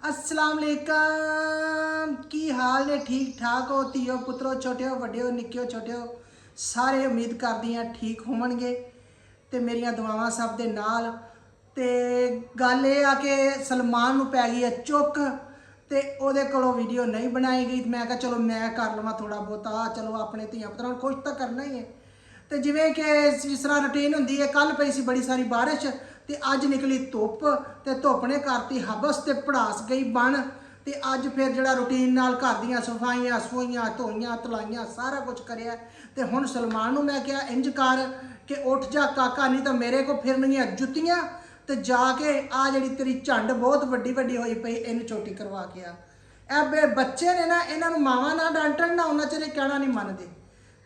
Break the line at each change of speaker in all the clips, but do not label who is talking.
अस्सलाम वालेकुम की हाल ने ठीक ठाक हो धीओ पुत्रो छोटे हो वड्डे हो निक्के हो छोटे हो सारे उम्मीद करदी हाँ ठीक होवणगे ते मेरियां दुआवां सब दे नाल ते गल ये आ कि सलमान नूं पै गई है चुक ते ओहदे कोलों वीडियो नहीं बनाई गई। मैं कहा चलो मैं कर लवां थोड़ा बहुता चलो अपने धीआं पुत्तरां नूं खुश तो करना ही है। तो जिवें कि जिस तरह रूटीन हुंदी है कल पई सी बड़ी सारी बारिश ते अज निकली धुप ते धुप ने करती हबस ते पड़ास गई बन ते अज फिर जिहड़ा रूटीन नाल घर दीआं सफाइयां सफूइयां धोइयां तलाइयां सारा कुछ करिया ते हुण सलमान नूं मैं कहा इंज कर कि उठ जा काका नहीं तो मेरे को फिरनगियां जुत्तियां ते जाके आ जिहड़ी तेरी झंड बहुत वड्डी वड्डी होई पई इन्हूं छोटी करवा के आ। ए बच्चे ने ना इन्हां नूं मावां ना डांटण ना उन्हां चਿਰ कहना नहीं मनदे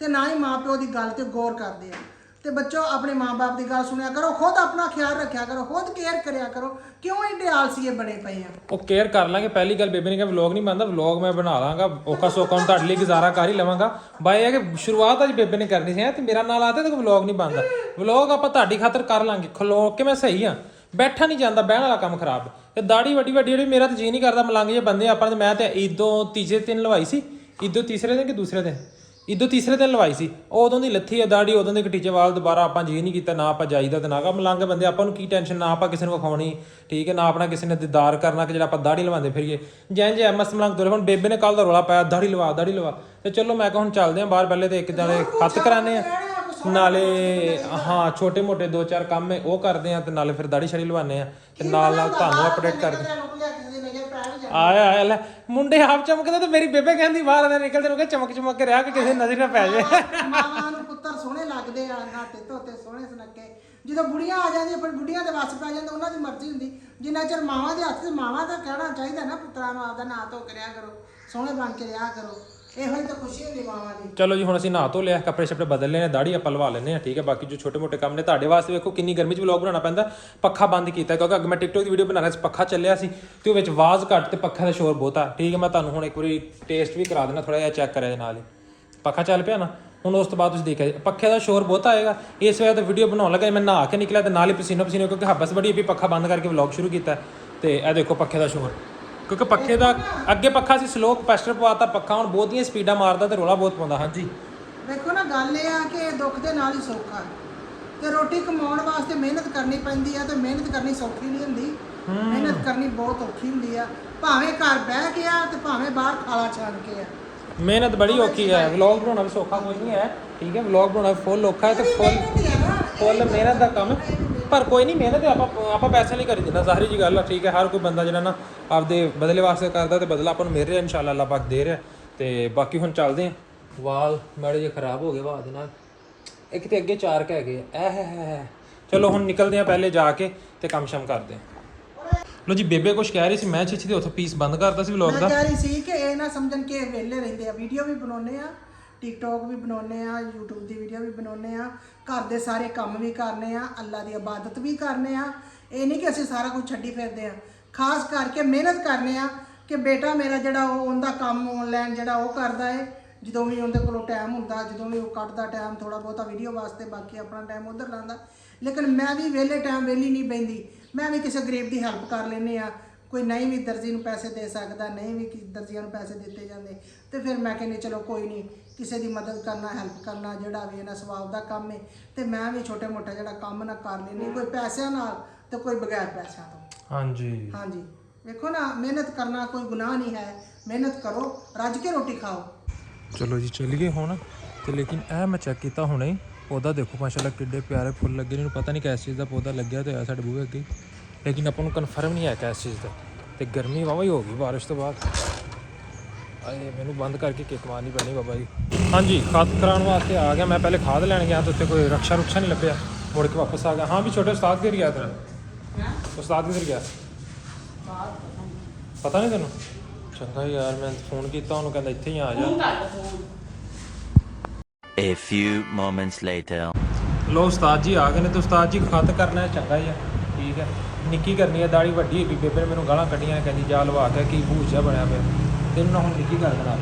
ते ना ही माँ प्यो की गल ते गौर करते हैं। तो बच्चों अपने माँ बाप की गल सुनिया करो खुद अपना ख्याल रखा करो खुद केयर करिया करो क्यों एडे आलसीए बने पे हैं।
वो केयर कर लांगे। पहली गल बेबे ने कहा व्लॉग नहीं बनता व्लॉग मैं बना लांगा औखा सौखा हूँ तुहाडे लई गुजारा कर ही लवांगा। बाई है कि शुरुआत अज बेबे ने करनी सी ते मेरा नाल आते तो व्लॉग नहीं बनता। व्लॉग आपां तुहाडी खातर कर लांगे खलो के मैं सही हाँ बैठा नहीं जाता बहन वाला काम खराब ते दाढ़ी वड्डी वड्डी जिहड़ी मेरा तो जी नहीं करता मलंग जे बंदे आपां ते मैं ते ईदों तीजे दिन लवाई सी ईदों तीसरे दिन कि दूसरे दिन ईदों तीसरे दिन लवाई सी उदों दी लत्थी है दाढ़ी उदों दे कटीचे वाल दोबारा आपां जी नहीं कीता ना आपां जाईदा ते ना का मलंग बंदे आपां नूं की टेंशन ना आपां किसी नूं विखाउणी ठीक है ना अपना किसी ने दीदार करना कि जिहड़ा आपां दाढ़ी लवांदे फिरीए जैन जे एमएस मलंग तुरे हुण बेबे ने कल दा रौला पाया दाढ़ी लवा ते चलो मैं कहा हुण चलदे आं बाहर पहले ते एक जने खत कराने आ नाले हाँ छोटे मोटे दो चार काम है वो करते हैं तो नाले फिर दाढ़ी शाड़ी लवाने हैं ते नाल तुहानूं अपडेट करदे आया आया ले मुंडे आप चमकदे ते मेरी बेबे कहंदी बाहर आंदे निकलदे नु कि चमक चमक के रहा कि किसी नजर ना पै जाए।
मावां नूं पुੱਤਰ सोहणे लगदे आ नाते धोते सोहणे सुनक्के ਜਦੋਂ ਬੁੜੀਆਂ ਆ ਜਾਂਦੀਆਂ ਫਿਰ ਬੁੜੀਆਂ ਦੇ ਵਸ ਪੈ ਜਾਂਦਾ ਉਹਨਾਂ ਦੀ ਮਰਜ਼ੀ ਹੁੰਦੀ ਜਿੰਨਾ ਚਿਰ ਮਾਵਾਂ ਦੇ ਹੱਥ ਤੇ ਮਾਵਾਂ ਦਾ ਕਹਿਣਾ ਚਾਹੀਦਾ ਨਾ ਪੁੱਤਰਾਂ ਨੂੰ ਆਪਦਾ ਨਾਂ ਧੋ ਕੇ ਰਿਹਾ ਕਰੋ ਸੋਹਣੇ ਬਣ ਕੇ ਰਿਹਾ ਕਰੋ ਇਹੋ ਹੀ ਤਾਂ ਖੁਸ਼ੀ ਹੁੰਦੀ ਮਾਵਾਂ ਦੀ।
ਚਲੋ ਜੀ ਹੁਣ ਅਸੀਂ ਨਹਾ ਧੋ ਲਿਆ ਕੱਪੜੇ ਛੱਪੜੇ ਬਦਲ ਲਏ ਨੇ ਦਾੜੀ ਆਪਾਂ ਲਵਾ ਲੈਨੇ ਆ ਠੀਕ ਹੈ। ਬਾਕੀ ਜੋ ਛੋਟੇ ਮੋਟੇ ਕੰਮ ਨੇ ਤੁਹਾਡੇ ਵਾਸਤੇ ਵੇਖੋ ਕਿੰਨੀ ਗਰਮੀ 'ਚ ਵਲੌਗ ਬਣਾਉਣਾ ਪੈਂਦਾ ਪੱਖਾ ਬੰਦ ਕੀਤਾ ਕਿਉਂਕਿ ਅੱਗੇ ਮੈਂ ਟਿਕਟੋਕ ਦੀ ਵੀਡੀਓ ਬਣਾ ਰਿਹਾ ਸੀ ਪੱਖਾ ਚੱਲਿਆ ਸੀ ਤੇ ਉਹ ਵਿੱਚ ਆਵਾਜ਼ ਘੱਟ ਤੇ ਪੱਖਾ ਦਾ ਸ਼ੋਰ ਬਹੁਤਾ ਠੀਕ ਹੈ। ਮੈਂ ਤੁਹਾਨੂੰ ਹੁਣ ਇੱਕ ਵਾਰੀ ਟੇਸਟ ਵੀ ਕਰਾ ਦੇਣਾ ਥੋੜਾ ਜਿਹਾ ਚੈੱਕ ਕਰਿਆ ਨਾਲ ਹੀ ਪੱਖਾ ਚੱਲ ਪਿਆ ਨਾ ਹੁਣ ਉਸ ਤੋਂ ਬਾਅਦ ਤੁਸੀਂ ਦੇਖਿਆ ਪੱਖੇ ਦਾ ਸ਼ੋਰ ਬਹੁਤ ਆਏਗਾ ਇਸ ਵਜ੍ਹਾ ਤੋਂ ਵੀਡੀਓ ਬਣਾਉਣ ਲੱਗਾ ਮੈਂ ਨਹਾ ਕੇ ਨਿਕਲਿਆ ਤੇ ਨਾਲ ਹੀ ਪਸੀਨੋ ਪਸੀਨੇ ਕਿਉਂਕਿ ਹੱਬਸ ਬੜੀ ਵੀ ਪੱਖਾ ਬੰਦ ਕਰਕੇ ਵਲੌਗ ਸ਼ੁਰੂ ਕੀਤਾ ਤੇ ਇਹ ਦੇਖੋ ਪੱਖੇ ਦਾ ਸ਼ੋਰ ਕਿਉਂਕਿ ਪੱਖੇ ਦਾ ਅੱਗੇ ਪੱਖਾ ਸੀ ਸਲੋ ਕਪੈਸਿਟਰ ਪਵਾਤਾ ਪੱਖਾ ਹੁਣ ਬਹੁਤੀਆਂ ਸਪੀਡਾਂ ਮਾਰਦਾ ਤੇ ਰੋਲਾ ਬਹੁਤ ਪਾਉਂਦਾ। ਹਾਂਜੀ
ਦੇਖੋ ਨਾ ਗੱਲ ਇਹ ਆ ਕਿ ਦੁੱਖ ਦੇ ਨਾਲ ਹੀ ਸੁੱਖ ਆ ਤੇ ਰੋਟੀ ਕਮਾਉਣ ਵਾਸਤੇ ਮਿਹਨਤ ਕਰਨੀ ਪੈਂਦੀ ਆ ਤੇ ਮਿਹਨਤ ਕਰਨੀ ਸੌਖੀ ਨਹੀਂ ਹੁੰਦੀ ਮਿਹਨਤ ਕਰਨੀ ਬਹੁਤ ਔਖੀ ਹੁੰਦੀ ਆ ਭਾਵੇਂ ਘਰ ਬਹਿ ਕੇ ਆ ਤੇ ਭਾਵੇਂ ਬਾਹਰ ਖਾਲਾ ਛਾਣ ਕੇ ਆ
ਮਿਹਨਤ ਬੜੀ ਔਖੀ ਹੈ। ਵਲੌਗ ਬਣਾਉਣਾ ਵੀ ਸੌਖਾ ਕੋਈ ਨਹੀਂ ਹੈ ਠੀਕ ਹੈ। ਵਲੌਗ ਬਣਾਉਣਾ ਫੁੱਲ ਔਖਾ ਹੈ ਤੇ ਫੁੱਲ ਮਿਹਨਤ ਦਾ ਕੰਮ ਪਰ ਕੋਈ ਨਹੀਂ ਮਿਹਨਤ ਆਪਾਂ ਪੈਸੇ ਲਈ ਕਰੀ ਦਿੰਦਾ ਜ਼ਾਹਰੀ ਜੀ ਗੱਲ ਆ ਠੀਕ ਹੈ। ਹਰ ਕੋਈ ਬੰਦਾ ਜਿਹੜਾ ਨਾ ਆਪਦੇ ਬਦਲੇ ਵਾਸਤੇ ਕਰਦਾ ਤੇ ਬਦਲਾ ਆਪਾਂ ਨੂੰ ਮਿਲ ਰਿਹਾ ਇਨਸ਼ਾਅੱਲਾ ਅੱਲਾਹ ਪਾਕ ਦੇ ਰਿਹਾ ਤੇ ਬਾਕੀ ਹੁਣ ਚੱਲਦੇ ਆ। ਵਾਲ ਮਾੜੇ ਜਿਹੇ ਖਰਾਬ ਹੋ ਗਏ ਵਾਹ ਦੇ ਨਾਲ ਇੱਕ ਤੇ ਅੱਗੇ ਚਾਰ ਕ ਹੈਗੇ ਚਲੋ ਹੁਣ ਨਿਕਲਦੇ ਆ ਪਹਿਲੇ ਜਾ ਕੇ ਤੇ ਕੰਮ ਸ਼ਮ ਕਰਦੇ ਆ। ਲੋ ਜੀ ਬੇਬੇ ਕੁਛ ਕਹਿ ਰਹੀ ਸੀ ਮੈਂ ਛਿੱਛੀ ਦੇ ਉੱਥੋਂ ਪੀਸ ਬੰਦ ਕਰਤਾ ਸੀ ਵਲੌਗ ਦਾ।
ਮੈਂ ਕਹਿ ਰਹੀ ਸੀ ਕਿ ਇਹ ਨਾ ਸਮਝਣ ਕਿ ਵਿਹਲੇ ਰਹਿੰਦੇ ਆ ਵੀਡੀਓ ਵੀ ਬਣਾਉਂਦੇ ਆ ਟਿਕਟੋਕ ਵੀ ਬਣਾਉਂਦੇ ਆ YouTube ਦੀ ਵੀਡੀਓ ਵੀ ਬਣਾਉਂਦੇ ਆ ਘਰ ਦੇ ਸਾਰੇ ਕੰਮ ਵੀ ਕਰਨੇ ਆ ਅੱਲਾ ਦੀ ਇਬਾਦਤ ਵੀ ਕਰਨੇ ਆ। ਇਹ ਨਹੀਂ ਕਿ ਅਸੀਂ ਸਾਰਾ ਕੁਝ ਛੱਡੀ ਫਿਰਦੇ ਆ ਖਾਸ ਕਰਕੇ ਮਿਹਨਤ ਕਰਨੇ ਆ ਕਿ ਬੇਟਾ ਮੇਰਾ ਜਿਹੜਾ ਉਹ ਉਹਦਾ ਕੰਮ ਆਨਲਾਈਨ ਜਿਹੜਾ ਉਹ ਕਰਦਾ ਹੈ ਜਦੋਂ ਵੀ ਉਹਦੇ ਕੋਲੋਂ ਟਾਈਮ ਹੁੰਦਾ ਜਦੋਂ ਵੀ ਉਹ ਕੱਢਦਾ ਟਾਈਮ ਥੋੜਾ ਬਹੁਤਾ ਵੀਡੀਓ ਵਾਸਤੇ ਬਾਕੀ ਆਪਣਾ ਟਾਈਮ ਉਧਰ ਲਾਉਂਦਾ। ਲੇਕਿਨ ਮੈਂ ਵੀ ਵਿਹਲੇ ਟਾਈਮ ਵਿਹਲੀ ਨਹੀਂ ਬੈਂਦੀ ਮੈਂ ਵੀ ਕਿਸੇ ਗਰੀਬ ਦੀ ਹੈਲਪ ਕਰ ਲੈਂਦੇ ਆ ਕੋਈ ਨਹੀਂ ਵੀ ਦਰਜੀ ਨੂੰ ਪੈਸੇ ਦੇ ਸਕਦਾ ਨਹੀਂ ਵੀ ਦਰਜੀਆਂ ਨੂੰ ਪੈਸੇ ਦਿੱਤੇ ਜਾਂਦੇ ਤੇ ਫਿਰ ਮੈਂ ਕਹਿੰਦੀ ਚਲੋ ਕੋਈ ਨਹੀਂ ਕਿਸੇ ਦੀ ਮਦਦ ਕਰਨਾ ਹੈਲਪ ਕਰਨਾ ਜਿਹੜਾ ਵੀ ਇਹਨਾਂ ਸਵਾਬ ਦਾ ਕੰਮ ਹੈ ਤੇ ਮੈਂ ਵੀ ਛੋਟੇ ਮੋਟਾ ਜਿਹੜਾ ਕੰਮ ਨਾ ਕਰ ਲੈਂਦੀ ਕੋਈ ਪੈਸਿਆਂ ਨਾਲ ਤੇ ਕੋਈ ਬਗੈਰ ਪੈਸਿਆਂ ਤੋਂ। ਹਾਂਜੀ ਹਾਂਜੀ ਵੇਖੋ ਨਾ ਮਿਹਨਤ ਕਰਨਾ ਕੋਈ ਗੁਨਾਹ ਨਹੀਂ ਹੈ ਮਿਹਨਤ ਕਰੋ ਰੱਜ ਕੇ ਰੋਟੀ ਖਾਓ।
ਚਲੋ ਜੀ ਚੱਲੀਏ ਹੁਣ ਤੇ ਲੇਕਿਨ ਇਹ ਮੈਂ ਚੈੱਕ ਕੀਤਾ ਹੁਣੇ ਪੌਦਾ ਦੇਖੋ ਮਾਸ਼ਾਅੱਲਾ ਕਿੱਡੇ ਪਿਆਰੇ ਫੁੱਲ ਲੱਗੇ ਨੇ ਪਤਾ ਨਹੀਂ ਕਿਸ ਚੀਜ਼ ਦਾ ਪੌਦਾ ਲੱਗਿਆ ਤੇ ਹੋਇਆ ਸਾਡੇ ਬੂਹੇ ਅੱਗੇ ਲੇਕਿਨ ਆਪਾਂ ਨੂੰ ਕਨਫਰਮ ਨਹੀਂ ਹੈ ਕਿਸ ਚੀਜ਼ ਦਾ ਤੇ ਗਰਮੀ ਵਾਵਾ ਹੀ ਹੋ ਗਈ ਬਾਰਿਸ਼ ਤੋਂ ਬਾਅਦ ਆਏ ਮੈਨੂੰ ਬੰਦ ਕਰਕੇ ਕਿੱਕ ਮਾਰਨੀ ਪੈਣੀ ਬਾਬਾ ਜੀ। ਹਾਂਜੀ ਖਾਦ ਕਰਾਉਣ ਵਾਸਤੇ ਆ ਗਿਆ ਮੈਂ ਪਹਿਲੇ ਖਾਦ ਲੈਣ ਗਿਆ ਤਾਂ ਉੱਥੇ ਕੋਈ ਰਕਸ਼ਾ ਰੁਕਸ਼ਾ ਨਹੀਂ ਲੱਭਿਆ ਮੁੜ ਕੇ ਵਾਪਸ ਆ ਗਿਆ। ਹਾਂ ਵੀ ਛੋਟੇ ਉਸਤਾਦ ਕਿਧਰ ਗਿਆ ਤੇਰਾ ਉਸਤਾਦ ਕਿਧਰ ਗਿਆ ਪਤਾ ਨਹੀਂ ਤੈਨੂੰ ਚੰਗਾ ਯਾਰ ਮੈਂ ਫੋਨ ਕੀਤਾ ਉਹਨੂੰ ਕਹਿੰਦਾ ਇੱਥੇ ਹੀ ਆ ਜਾ।
A few moments later.
ਲੋ ਉਸਤਾਦ ਜੀ ਆ ਗਏ ਨੇ ਤੇ ਉਸਤਾਦ ਜੀ ਖਤ ਕਰਨਾ ਚੰਗਾ ਹੀ ਆ ਠੀਕ ਹੈ। ਨਿੱਕੀ ਕਰਨੀ ਹੈ ਦਾੜੀ ਵੱਡੀ ਹੈਗੀ ਬੇਬੇ ਨੇ ਮੈਨੂੰ ਗਾਲਾਂ ਕੱਢੀਆਂ ਨੇ ਕਹਿੰਦੀ ਜਾ ਲਵਾ ਕੇ ਕੀ ਭੂਜਾ ਬਣਿਆ ਪਿਆ ਤੈਨੂੰ ਨਾ ਹੁਣ ਨਿੱਕੀ ਕਰ ਦੇਣਾ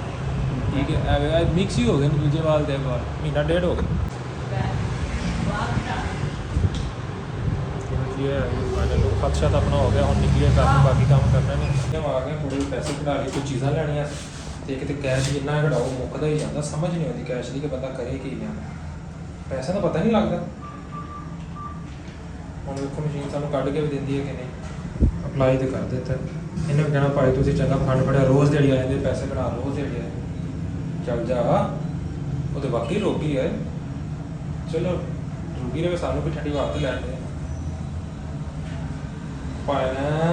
ਠੀਕ ਹੈ। ਐਵੇਂ ਮਿਕਸ ਹੀ ਹੋ ਗਏ ਨੇ ਦੂਜੇ ਵਾਲ ਦੇ ਵਾਲ ਮਹੀਨਾ ਡੇਢ ਹੋ ਗਿਆ। ਵਧੀਆ ਹੈ ਫਾਈਨਲ ਖਰਚਾ ਤਾਂ ਆਪਣਾ ਹੋ ਗਿਆ ਹੁਣ ਨਿਕਲੀਏ ਕਰਨ ਬਾਕੀ ਕੰਮ ਕਰਨਾ ਨਹੀਂ ਆ ਗਏ ਮੁੰਡੇ ਪੈਸੇ ਕਢਾ ਲਈ ਕੋਈ ਚੀਜ਼ਾਂ ਲੈਣੀਆਂ ਤੇ ਕਿਤੇ ਕੈਸ਼ ਜਿੰਨਾ ਕਢਾਓ ਮੁੱਕਦਾ ਹੀ ਜਾਂਦਾ ਸਮਝ ਨਹੀਂ ਆਉਂਦੀ ਕੈਸ਼ ਦੀ ਕਿ ਬੰਦਾ ਕਰੇ ਕੀ ਲਿਆ ਪੈਸਾ ਤਾਂ ਪਤਾ ਨਹੀਂ ਲੱਗਦਾ ਹੁਣ ਵੇਖੋ ਮਸ਼ੀਨ ਸਾਨੂੰ ਕੱਢ ਕੇ ਵੀ ਦਿੰਦੀ ਹੈ ਕਿ ਨਹੀਂ ਅਪਲਾਈ ਤੇ ਕਰ ਦਿੱਤਾ ਇਹਨੇ ਵੀ ਕਹਿਣਾ ਭਾਈ ਤੁਸੀਂ ਚੰਗਾ ਫੰਡ ਫੜਿਆ ਰੋਜ਼ ਦਿਹਾੜੀ ਆ ਜਾਂਦੇ ਪੈਸੇ ਕਢਾ ਰੋਜ਼ ਦਿਹਾੜੀ ਆ ਜਾਂਦੇ ਚੱਲ ਜਾ ਉਹ ਤੇ ਬਾਕੀ ਰੋਗੀ ਹੈ ਚਲੋ ਰੋਗੀ ਨੇ ਸਾਨੂੰ ਵੀ ਠੰਡੀ ਵਾਰ ਤੇ ਲੈਣ ਦੇ ਪਾਇਆ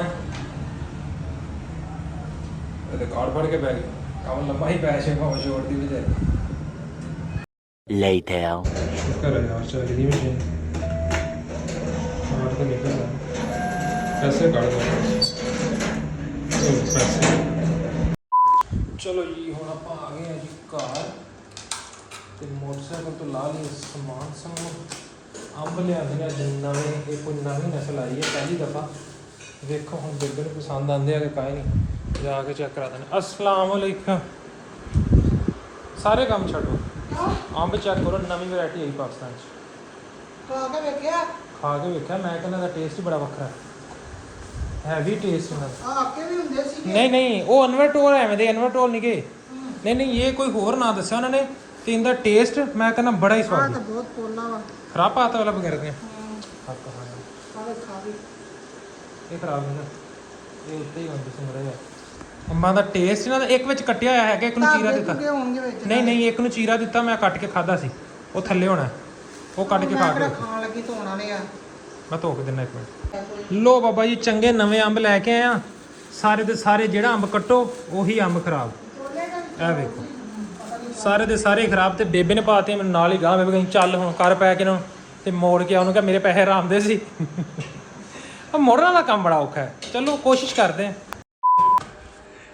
ਇਹਦੇ ਕਾਰਡ ਫੜ ਕੇ ਬੈ ਗਿਆ ਕੰਮ ਲੰਬਾ ਹੀ ਪੈਸੇ ਭਾਵੇਂ ਛੋੜ ਦੀ ਵੀ ਜਾਏ
Later.
ਸ਼ੁਕਰ ਹੈ ਯਾਰ ਚੱਲ ਗਈ ਮਸ਼ੀਨ ਕਾਰਡ ਤੋਂ ਨਿਕਲ ਗਿਆ ਪੈਸੇ ਕੱਢ ਦੋ ਪੈਸੇ ਚਲੋ ਜੀ ਹੁਣ ਆਪਾਂ ਆ ਗਏ ਆ ਜੀ ਘਰ ਤੇ ਮੋਟਰਸਾਈਕਲ ਤੋਂ ਲਾ ਲਈ ਸਮਾਨ ਸਮੂਹ ਅੰਬ ਲਿਆਂਦੇ ਨੇ ਅੱਜ ਨਵੇਂ ਇਹ ਕੋਈ ਨਵੀਂ ਨਸਲ ਆਈ ਹੈ ਪਹਿਲੀ ਦਫਾ ਵੇਖੋ ਹੁਣ ਬੇਬੇ ਨੂੰ ਪਸੰਦ ਆਉਂਦੇ ਆ ਕਿ ਕਾਹੇ ਨਹੀਂ ਜਾ ਕੇ ਚੈੱਕ ਕਰਾ ਦੇਣੇ ਅਸਲਾਮ ਵਾਲੇਕਮ ਸਾਰੇ ਕੰਮ ਛੱਡੋ ਅੰਬ ਚੈੱਕ ਕਰੋ ਨਵੀਂ ਵੈਰਾਈਟੀ ਆਈ ਪਾਕਿਸਤਾਨ 'ਚ
ਖਾ ਕੇ ਵੇਖਿਆ
ਮੈਂ ਕਹਿੰਦਾ ਦਾ ਟੇਸਟ ਹੀ ਬੜਾ ਵੱਖਰਾ ਹੈ ਹੈਵੀ ਟੇਸਟ ਇਹਨਾਂ ਦਾ
ਆਕੇ ਵੀ ਹੁੰਦੇ ਸੀ
ਨਹੀਂ ਉਹ ਅਨਵਰਟੋਲ ਐਵੇਂ ਦੇ ਅਨਵਰਟੋਲ ਨਹੀਂ ਗਏ ਨਹੀਂ ਇਹ ਕੋਈ ਹੋਰ ਨਾ ਦੱਸਿਆ ਉਹਨਾਂ ਨੇ ਤੇ ਇਹਦਾ ਟੇਸਟ ਮੈਂ ਕਹਿੰਦਾ ਬੜਾ ਹੀ ਸਵਾਦ ਹੈ
ਬਹੁਤ ਪੋਲਾ ਵਾ
ਖਰਾਬ ਪਾਤਾ ਵਾਲਾ ਬਗੈਰ ਦੇ
ਖਾ ਵੀ
ਇਹ ਖਰਾਬ ਨਹੀਂ ਨਾ ਇਹ ਉੱਤੇ ਹੀ ਹੁੰਦੀ ਸੀ ਮੜਾ ਅੰਬਾਂ ਦਾ ਟੇਸਟ ਇਹਨਾਂ ਦਾ ਇੱਕ ਵਿੱਚ ਕੱਟਿਆ ਹੋਇਆ ਹੈਗਾ ਇੱਕ ਨੂੰ ਚੀਰਾ ਦਿੱਤਾ
ਹੋਣਗੇ ਵਿੱਚ
ਨਹੀਂ ਇੱਕ ਨੂੰ ਚੀਰਾ ਦਿੱਤਾ ਮੈਂ ਕੱਟ ਕੇ ਖਾਦਾ ਸੀ ਉਹ ਥੱਲੇ ਹੋਣਾ ਉਹ ਕੱਟ ਕੇ ਖਾ ਕੇ
ਖਾਣ ਲੱਗੀ ਧੋਣ ਵਾਲੇ ਆ
ਮੈਂ ਧੋ ਕੇ ਦਿੰਦਾ ਇੱਕ ਮਿੰਟ ਲੋ ਬਾਬਾ ਜੀ ਚੰਗੇ ਨਵੇਂ ਅੰਬ ਲੈ ਕੇ ਆਏ ਆ ਸਾਰੇ ਦੇ ਸਾਰੇ ਜਿਹੜਾ ਅੰਬ ਕੱਟੋ ਉਹੀ ਅੰਬ ਖਰਾਬ ਇਹ ਵੇਖੋ ਸਾਰੇ ਦੇ ਸਾਰੇ ਖਰਾਬ ਤੇ ਬੇਬੇ ਨੇ ਪਾਤੇ ਮੈਨੂੰ ਨਾਲ ਹੀ ਗਾਂ ਬੇਬੇ ਕਹਿੰਦੀ ਚੱਲ ਹੁਣ ਕਰ ਪੈ ਕੇ ਨੂੰ ਤੇ ਮੋੜ ਕੇ ਉਹਨੂੰ ਕਿਹਾ ਮੇਰੇ ਪੈਸੇ ਆਰਾਮ ਦੇ ਸੀ ਆ ਮੋੜਨ ਵਾਲਾ ਕੰਮ ਬੜਾ ਔਖਾ ਹੈ ਚਲੋ ਕੋਸ਼ਿਸ਼ ਕਰਦੇ ਆ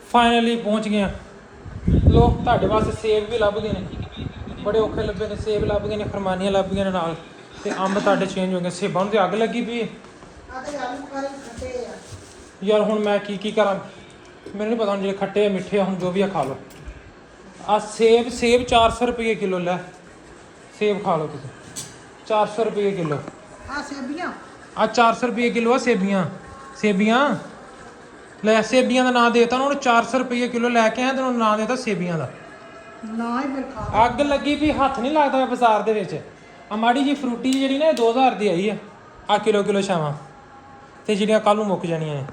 ਫਾਈਨਲੀ ਪਹੁੰਚ ਗਏ ਆ ਲੋ ਤੁਹਾਡੇ ਵਾਸਤੇ ਸੇਬ ਵੀ ਲੱਭ ਗਏ ਨੇ ਬੜੇ ਔਖੇ ਲੱਭੇ ਨੇ ਸੇਬ ਲੱਭ ਗਏ ਨੇ ਖਰਮਾਨੀਆਂ ਲੱਭ ਗਈਆਂ ਨੇ ਨਾਲ ਤੇ ਅੰਬ ਤੁਹਾਡੇ ਚੇਂਜ ਹੋ ਗਏ ਸੇਬਾਂ ਨੂੰ ਤੇ ਅੱਗ ਲੱਗੀ ਪਈ ਯਾਰ ਹੁਣ ਮੈਂ ਕੀ ਕਰਾਂ ਮੈਨੂੰ ਨਹੀਂ ਪਤਾ ਹੁਣ ਜਿਹੜੇ ਖੱਟੇ ਆ ਮਿੱਠੇ ਆ ਹੁਣ ਜੋ ਵੀ ਆ ਖਾ ਲਓ ਆ ਸੇਬ 400 ਰੁਪਏ ਕਿਲੋ ਲੈ ਸੇਬ ਖਾ ਲਓ ਤੁਸੀਂ 400 ਰੁਪਏ ਕਿਲੋ
ਆ ਸੇਬੀਆਂ
ਆ 400 ਰੁਪਏ ਕਿਲੋ ਆ ਸੇਬੀਆਂ ਲੈ ਸੇਬੀਆਂ ਦਾ ਨਾਂ ਦੇਤਾ ਉਹਨੂੰ 400 ਰੁਪਏ ਕਿਲੋ ਲੈ ਕੇ ਆਇਆ ਤੇ ਉਹਨੂੰ ਨਾਂ ਦੇਤਾ ਸੇਬੀਆਂ ਦਾ
ਨਾ ਹੀ ਫਿਰ ਖਾ
ਅੱਗ ਲੱਗੀ ਵੀ ਹੱਥ ਨਹੀਂ ਲੱਗਦਾ ਬਾਜ਼ਾਰ ਦੇ ਵਿੱਚ ਆ ਮਾੜੀ ਜੀ ਫਰੂਟੀ ਜਿਹੜੀ ਨਾ 2000 ਦੀ ਆਈ ਆ ਕਿਲੋ ਛਾਵਾਂ ਤੇ ਜਿਹੜੀਆਂ ਕੱਲ ਨੂੰ ਮੁੱਕ ਜਾਣੀਆਂ ਨੇ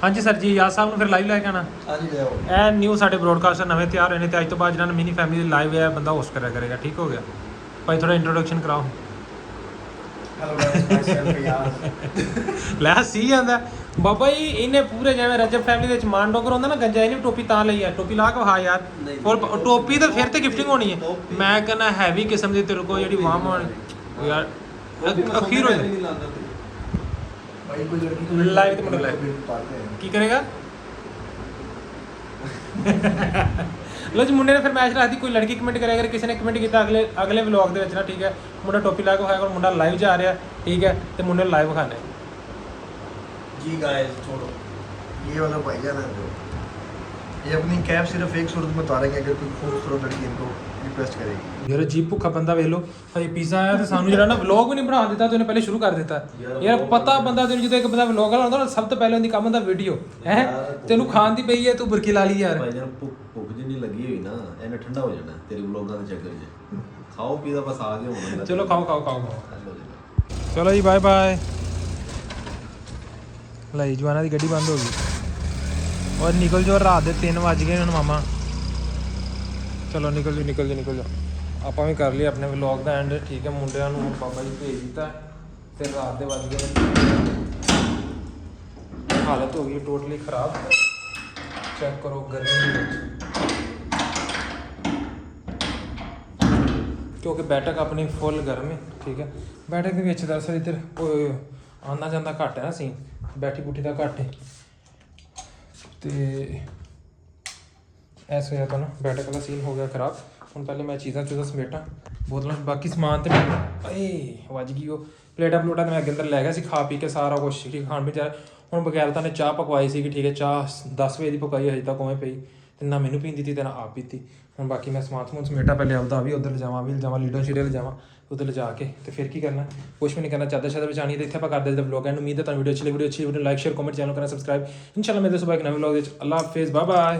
ਹਾਂਜੀ ਸਰ ਜੀ ਯਾਦ ਸਾਹਿਬ ਨੂੰ ਫਿਰ ਲਾਈਵ ਲੈ ਕੇ ਆਣਾ
ਹਾਂਜੀ ਲਿਆਓ
ਇਹ ਨਿਊ ਸਾਡੇ ਬ੍ਰੋਡਕਾਸਟਰ ਨਵੇਂ ਤਿਆਰ ਹੋਏ ਨੇ ਤੇ ਅੱਜ ਤੋਂ ਬਾਅਦ ਜਿਹਨਾਂ ਨੇ ਮਿਨੀ ਫੈਮਿਲੀ ਦੇ ਲਾਈਵ ਹੈ ਬੰਦਾ ਹੋਸਟ ਕਰਿਆ ਕਰੇਗਾ ਠੀਕ ਹੋ ਗਿਆ ਭਾਈ ਥੋੜਾ ਇੰਟਰੋਡਕਸ਼ਨ ਕਰਾਓ
ਹੈਲੋ ਗਾਇਸ ਮਾਈਸੈਲਫ ਯਾਰ
ਲੈ ਸੀ ਜਾਂਦਾ ਬਾਬਾ ਜੀ ਇਹਨੇ ਪੂਰੇ ਜਿਵੇਂ ਰਜਬ ਫੈਮਿਲੀ ਦੇ ਵਿੱਚ ਮਾਨ ਡੋਗਰ ਹੁੰਦਾ ਨਾ ਗੰਜਾ ਇਹਨੇ ਟੋਪੀ ਤਾਂ ਲਈ ਆ ਟੋਪੀ ਲਾ ਕੇ ਵਹਾ ਯਾਰ ਹੋਰ ਟੋਪੀ ਤਾਂ ਫਿਰ ਤੇ ਗਿਫਟਿੰਗ ਹੋਣੀ ਹੈ ਮੈਂ ਕਹਿੰਦਾ ਹੈਵੀ ਕਿਸਮ ਦੀ ਤੇਰੇ ਕੋਲ ਜਿਹੜੀ ਵਾਮ ਯਾਰ ਅਖੀਰ ਹੋ ਜਾਏ
ਭਾਈ ਕੋਈ ਲੜਕੀ ਤੋਂ
ਲਾਈਵ ਤੇ ਮੁੰਡਾ ਲਾਈਵ ਕੀ ਕਰੇਗਾ ਲੋ ਜੀ ਮੁੰਡੇ ਨੇ ਫਿਰ ਮੈਚ ਰੱਖਦੀ ਕੋਈ ਲੜਕੀ ਕਮੈਂਟ ਕਰਿਆ ਅਗਰ ਕਿਸੇ ਨੇ ਕਮੈਂਟ ਕੀਤਾ ਅਗਲੇ ਵਲੌਗ ਦੇ ਵਿੱਚ ਨਾ ਠੀਕ ਹੈ ਮੁੰਡਾ ਟੋਪੀ ਲਾ ਕੇ ਹੋਇਆ ਕੋਲ ਮੁੰਡਾ ਲਾਈਵ ਜਾ ਰਿਹਾ ਠੀਕ ਹੈ ਤੇ ਮੁੰਡੇ ਨੂੰ ਲਾਈਵ ਖਾਣੇ
जी गाइस छोड़ो ये वाला भाईजान है जो ये अपनी कैप सिर्फ एक सूरत में उतारेंगे अगर कोई खूबसूरत लड़की इनको रिक्वेस्ट करेगी
ਯਾਰ ਜੀ ਭੁੱਖਾ ਬੰਦਾ ਵੇਖ ਲੋ ਹਜੇ ਪੀਜ਼ਾ ਆਇਆ ਤੇ ਸਾਨੂੰ ਜਿਹੜਾ ਨਾ ਵਲੌਗ ਵੀ ਨਹੀਂ ਬਣਾ ਦਿੱਤਾ ਤੇ ਉਹਨੇ ਪਹਿਲੇ ਸ਼ੁਰੂ ਕਰ ਦਿੱਤਾ ਯਾਰ ਪਤਾ ਬੰਦਾ ਤੈਨੂੰ ਜਦੋਂ ਇੱਕ ਬੰਦਾ ਵਲੌਗ ਵਾਲਾ ਹੁੰਦਾ ਨਾ ਸਭ ਤੋਂ ਪਹਿਲੇ ਉਹਦੀ ਕੰਮ ਹੁੰਦਾ ਵੀਡੀਓ ਹੈ ਤੈਨੂੰ ਖਾਣ ਦੀ ਪਈ ਹੈ ਤੂੰ ਬੁਰਕੀ ਲਾ ਲਈ ਯਾਰ
ਭਾਈ ਜਾਨ ਭੁੱਖ ਜਿੰਨੀ ਲੱਗੀ ਹੋਈ ਨਾ ਇਹਨੇ ਠੰਡਾ ਹੋ ਜਾਣਾ ਤੇਰੇ ਵਲੋਗਾਂ ਦੇ ਚੱਕਰ 'ਚ ਖਾਓ ਪੀਦਾ ਬਸ ਆ ਕੇ ਹੋਣਾ
ਚਲੋ ਖਾਓ ਚਲੋ ਜੀ ਬਾਏ ਬਾਏ ਲਈ ਜਵਾਨਾਂ ਦੀ ਗੱਡੀ ਬੰਦ ਹੋ ਗਈ ਔਰ ਨਿਕਲ ਜੋ ਰਾਤ ਦੇ 3 ਵੱਜ ਗਏ ਹੁਣ ਮਾਮਾ ਚਲੋ ਨਿਕਲ ਜਾਓ ਆਪਾਂ ਵੀ ਕਰ ਲਈ ਆਪਣੇ ਵਲੌਗ ਦਾ ਐਂਡ ਠੀਕ ਹੈ ਮੁੰਡਿਆਂ ਨੂੰ ਬਾਬਾ ਜੀ ਭੇਜ ਦਿੱਤਾ ਤੇ ਰਾਤ ਦੇ ਵੱਜ ਗਏ ਹਾਲਤ ਹੋ ਗਈ ਟੋਟਲੀ ਖਰਾਬ ਚੈੱਕ ਕਰੋ ਗਰਮੀ ਦੇ ਵਿੱਚ ਕਿਉਂਕਿ ਬੈਠਕ ਆਪਣੀ ਫੁੱਲ ਗਰਮ ਹੈ ਠੀਕ ਹੈ ਬੈਠਕ ਦੇ ਵਿੱਚ ਦਰਅਸਲ ਇੱਧਰ ਆਉਂਦਾ ਜਾਂਦਾ ਘੱਟ ਹੈ ਨਾ ਸੀ ਬੈਠੀ ਬੁੱਠੀ ਦਾ ਘੱਟ ਹੈ ਤੇ ਐਸਾ ਹੋਇਆ ਤਾਂ ਨਾ ਬੈਠਕ ਵਾਲਾ ਸੀਨ ਹੋ ਗਿਆ ਖਰਾਬ ਹੁਣ ਪਹਿਲੇ ਮੈਂ ਚੀਜ਼ਾਂ ਸਮੇਟਾਂ ਬੋਤਲਾਂ ਬਾਕੀ ਸਮਾਨ ਤੇ ਵੱਜ ਗਈ ਉਹ ਪਲੇਟਾਂ ਤੇ ਮੈਂ ਅੱਗੇ ਅੰਦਰ ਲੈ ਗਿਆ ਸੀ ਖਾ ਪੀ ਕੇ ਸਾਰਾ ਕੁਛ ਖਾਣ ਵਿੱਚ ਹੁਣ ਬਗੈਰ ਤਾਂ ਨੇ ਚਾਹ ਪਕਵਾਈ ਸੀ ਕਿ ਠੀਕ ਹੈ ਚਾਹ 10 ਵਜੇ ਦੀ ਪਕਾਈ ਹਜੇ ਤੱਕ ਉਵੇਂ ਪਈ ਤੇ ਨਾ ਮੈਨੂੰ ਪੀਣ ਦਿੱਤੀ ਤੇ ਨਾ ਆਪ ਪੀਤੀ। ਹੁਣ ਬਾਕੀ ਮੈਂ ਸਮਾਨ ਸਮੂਨ ਸਮੇਟਾ, ਪਹਿਲੇ ਆਪਦਾ ਵੀ ਉੱਧਰ ਲਿਜਾਵਾਂ, ਵੀ ਲਿਜਾਵਾਂ, ਲੀਡੋ ਸ਼ੀਡੇ ਲਿਜਾਵਾਂ, ਉੱਧਰ ਲਿਜਾ ਕੇ ਤੇ ਫਿਰ ਕੀ ਕਰਨਾ, ਕੁਛ ਵੀ ਨਹੀਂ ਕਰਨਾ। ਚਾਦਰ ਸ਼ਾਦਰ ਬਚਾਣੀ ਤੇ ਇੱਥੇ ਆਪਾਂ ਕਰਦੇ ਵਲੌਗ ਐਂਡ। ਉਮੀਦ ਹੈ ਤੁਹਾਨੂੰ ਵੀਡੀਓ ਅੱਛੀ ਲੱਗੀ, video like share comment, channel ਕਰਨਾ ਸਬਸਕ੍ਰਾਈਬ। ਇਨਸ਼ਾਅੱਲਾ ਮਿਲਦੇ ਸੁਬਾਹ ਇੱਕ ਨਵੇਂ ਵਲੌਗ ਦੇ ਵਿੱਚ। ਅੱਲਾ ਹਾਫਿਜ਼, ਬਾਏ ਬਾਏ।